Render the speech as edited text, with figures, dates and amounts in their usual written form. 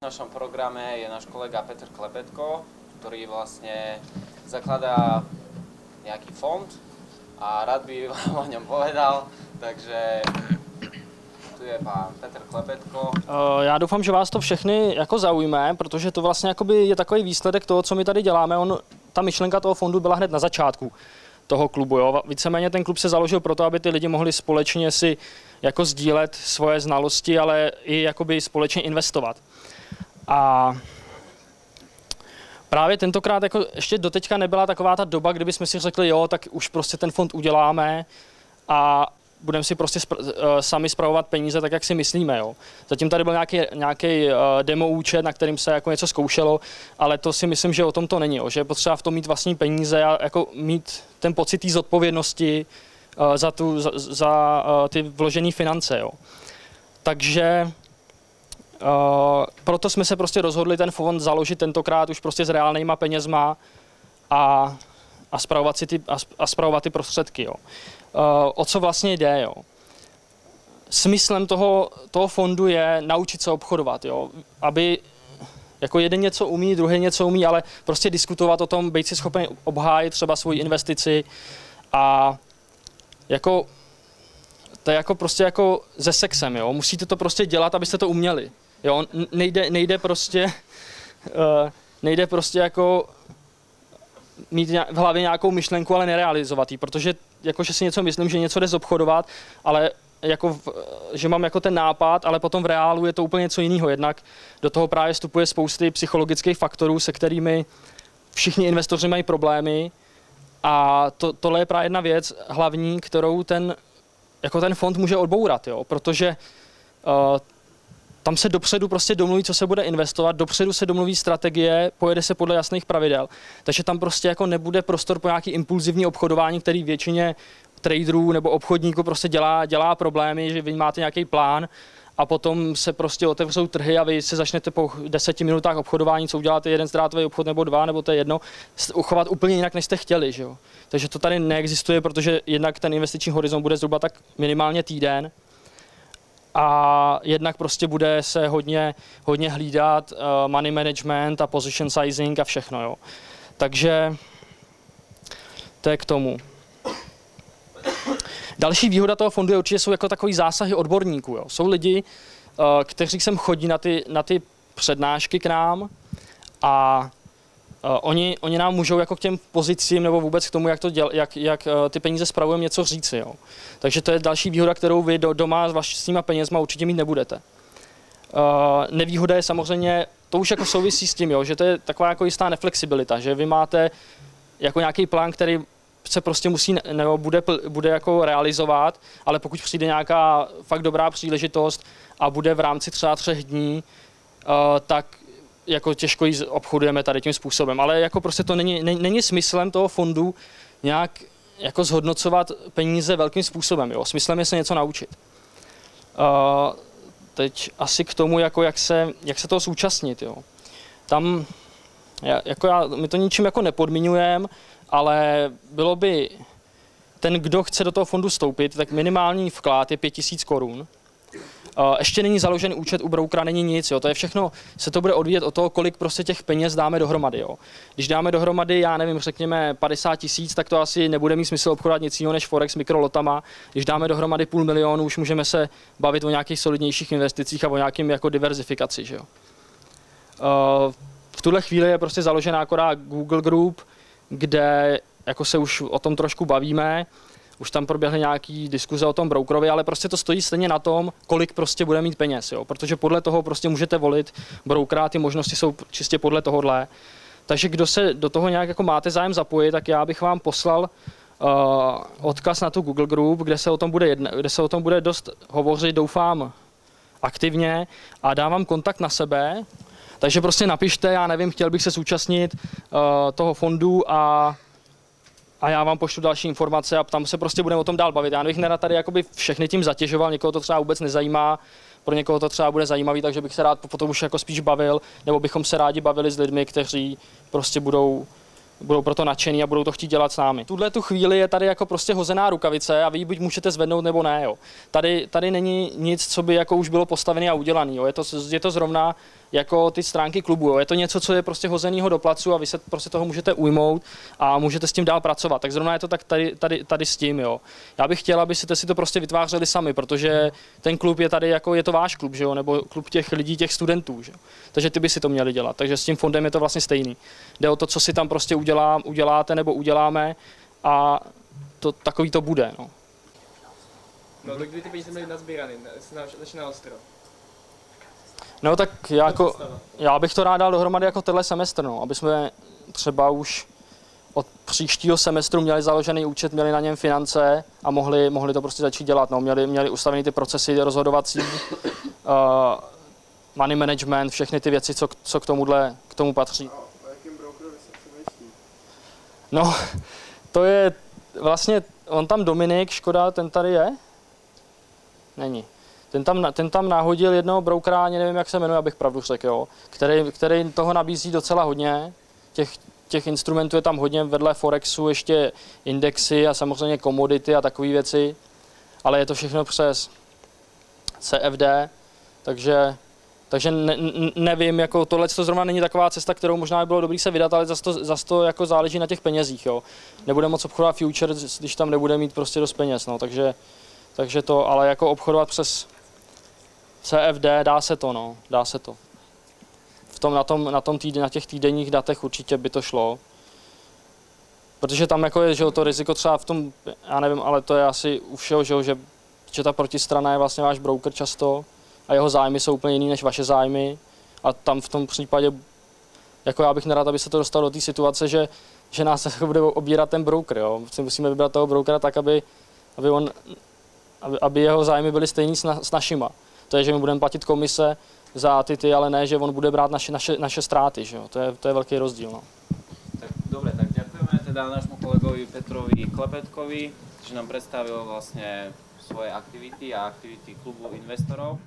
V našom programe je náš kolega Petr Klepetko, ktorý vlastne zakladá nejaký fond a rád by vám o ňom povedal, takže tu je pán Petr Klepetko. Já doufám, že vás to všechny jako zaujme, protože to vlastně jakoby je takový výsledek toho, co my tady děláme. Ta myšlenka toho fondu byla hned na začátku toho klubu. Jo. Víceméně ten klub se založil proto, aby ty lidi mohli společně si jako sdílet svoje znalosti, ale i jakoby společně investovat. A právě tentokrát jako ještě doteďka nebyla taková ta doba, kdyby jsme si řekli, jo, tak už prostě ten fond uděláme a budeme si prostě sami spravovat peníze tak, jak si myslíme. Jo. Zatím tady byl nějaký demo účet, na kterým se jako něco zkoušelo, ale to si myslím, že o tom to není. Jo. Že je potřeba v tom mít vlastní peníze a jako mít ten pocit té zodpovědnosti za ty vložené finance. Jo. Takže proto jsme se prostě rozhodli ten fond založit tentokrát už prostě s reálnýma penězma a spravovat ty prostředky. Jo. O co vlastně jde, jo. Smyslem toho fondu je naučit se obchodovat, jo. Aby jako jeden něco umí, druhý něco umí, ale prostě diskutovat o tom, být si schopen obhájit třeba svoji investici a jako to je jako prostě jako se sexem, jo. Musíte to prostě dělat, abyste to uměli. Jo, nejde prostě jako mít v hlavě nějakou myšlenku, ale nerealizovat ji, protože jakože si něco myslím, že něco jde zobchodovat, ale jako že mám jako ten nápad, ale potom v reálu je to úplně něco jiného. Jednak do toho právě vstupuje spousty psychologických faktorů, se kterými všichni investoři mají problémy a tohle je právě jedna věc hlavní, kterou ten fond může odbourat, jo, protože tam se dopředu prostě domluví, co se bude investovat, dopředu se domluví strategie, pojede se podle jasných pravidel. Takže tam prostě jako nebude prostor po nějaký impulzivní obchodování, který většině traderů nebo obchodníků prostě dělá problémy, že vy máte nějaký plán a potom se prostě otevřou trhy a vy se začnete po 10 minutách obchodování, co uděláte, jeden ztrátový obchod nebo dva, nebo to je jedno, uchovat úplně jinak, než jste chtěli. Že jo? Takže to tady neexistuje, protože jednak ten investiční horizont bude zhruba tak minimálně týden. A jednak prostě bude se hodně hlídat money management a position sizing a všechno. Jo. Takže to je k tomu. Další výhoda toho fondu je určitě jsou jako takový zásahy odborníků. Jo. Jsou lidi, kteří sem chodí na ty přednášky k nám a oni nám můžou jako k těm pozicím nebo vůbec k tomu, jak ty peníze spravujeme, něco říci. Jo. Takže to je další výhoda, kterou vy doma s vlastníma penězma určitě mít nebudete. Nevýhoda je samozřejmě, to už jako souvisí s tím, jo, že to je taková jako jistá neflexibilita, že vy máte jako nějaký plán, který se prostě musí nebo bude jako realizovat, ale pokud přijde nějaká fakt dobrá příležitost a bude v rámci třeba 3 dní, tak jako těžko ji obchodujeme tady tím způsobem, ale jako prostě to není smyslem toho fondu nějak jako zhodnocovat peníze velkým způsobem, jo. Smyslem je se něco naučit. Teď asi k tomu, jako jak se toho zúčastnit, jo. Tam, my to ničím jako nepodmiňujeme, ale bylo by, ten, kdo chce do toho fondu vstoupit, tak minimální vklad je 5 000 korun. Ještě není založený účet u broukera, není nic, jo. To je všechno, se to bude odvíjet od toho, kolik prostě těch peněz dáme dohromady. Jo. Když dáme dohromady, já nevím, řekněme 50 000, tak to asi nebude mít smysl obchodovat nic jiného než Forex mikrolotama. Když dáme dohromady 500 000, už můžeme se bavit o nějakých solidnějších investicích a o nějakým jako diverzifikaci. Že jo. V tuhle chvíli je prostě založená akorát Google Group, kde jako se už o tom trošku bavíme. Už tam proběhly nějaký diskuze o tom brokerovi, ale prostě to stojí stejně na tom, kolik prostě bude mít peněz, jo? Protože podle toho prostě můžete volit brokera, ty možnosti jsou čistě podle tohohle. Takže kdo se do toho nějak jako máte zájem zapojit, tak já bych vám poslal odkaz na tu Google Group, kde se o tom bude dost hovořit, doufám, aktivně a dávám kontakt na sebe. Takže prostě napište, já nevím, chtěl bych se zúčastnit toho fondu a já vám pošlu další informace a tam se prostě budeme o tom dál bavit. Já bych nerad tady jakoby všechny tím zatěžoval, někoho to třeba vůbec nezajímá, pro někoho to třeba bude zajímavý, takže bych se rád potom už jako spíš bavil, nebo bychom se rádi bavili s lidmi, kteří prostě budou proto nadšení a budou to chtít dělat s námi. Tuhle tu chvíli je tady jako prostě hozená rukavice a vy ji buď můžete zvednout nebo ne. Jo. Tady není nic, co by jako už bylo postavené a udělané. Je to zrovna jako ty stránky klubu. Jo. Je to něco, co je prostě hozenýho do placu a vy se prostě toho můžete ujmout a můžete s tím dál pracovat. Tak zrovna je to tak tady s tím. Jo. Já bych chtěl, abyste si to prostě vytvářeli sami, protože ten klub je tady jako je to váš klub, že jo, nebo klub těch lidí, těch studentů. Že jo. Takže ty by si to měli dělat. Takže s tím fondem je to vlastně stejný. Jde o to, co si tam prostě uděláte nebo uděláme a to takový to bude. No. No tak kdy ty peníze byly nazbíraný, začíná Ostro. No tak já bych to rád dal dohromady jako tenhle semestr, no, aby jsme třeba už od příštího semestru měli založený účet, měli na něm finance a mohli to prostě začít dělat. No, měli ustavený ty procesy rozhodovací, money management, všechny ty věci, co k tomu patří. A o jakém brokerovi se přemýšlí? No, to je vlastně, on tam Dominik, škoda, ten tady je? Není. Ten tam nahodil jednoho brokera, ani nevím, jak se jmenuje, abych pravdu řekl, jo, který toho nabízí docela hodně. Těch instrumentů je tam hodně, vedle Forexu ještě indexy a samozřejmě komodity a takové věci, ale je to všechno přes CFD, takže nevím, jako tohle to zrovna není taková cesta, kterou možná by bylo dobrý se vydat, ale zas to jako záleží na těch penězích, jo. Nebude moc obchodovat futures, když tam nebude mít prostě dost peněz, no, takže to, ale jako obchodovat přes CFD dá se to, no, dá se to. Na těch týdenních datech určitě by to šlo. Protože tam jako je, že to riziko třeba v tom, já nevím, ale to je asi u všeho, že ta protistrana je vlastně váš broker často a jeho zájmy jsou úplně jiný než vaše zájmy. A tam v tom případě, jako já bych nerad, aby se to dostalo do té situace, že nás bude obírat ten broker, jo. Musíme vybrat toho brokera tak, aby jeho zájmy byly stejný s našima. To je, že my budeme platit komise za ty, ale ne, že on bude brát naše ztráty, že jo. To je velký rozdíl, no. Tak dobre, tak ďakujeme teda nášmu kolegovi Petrovi Klepetkovi, že nám predstavil vlastne svoje aktivity a aktivity klubu investorov.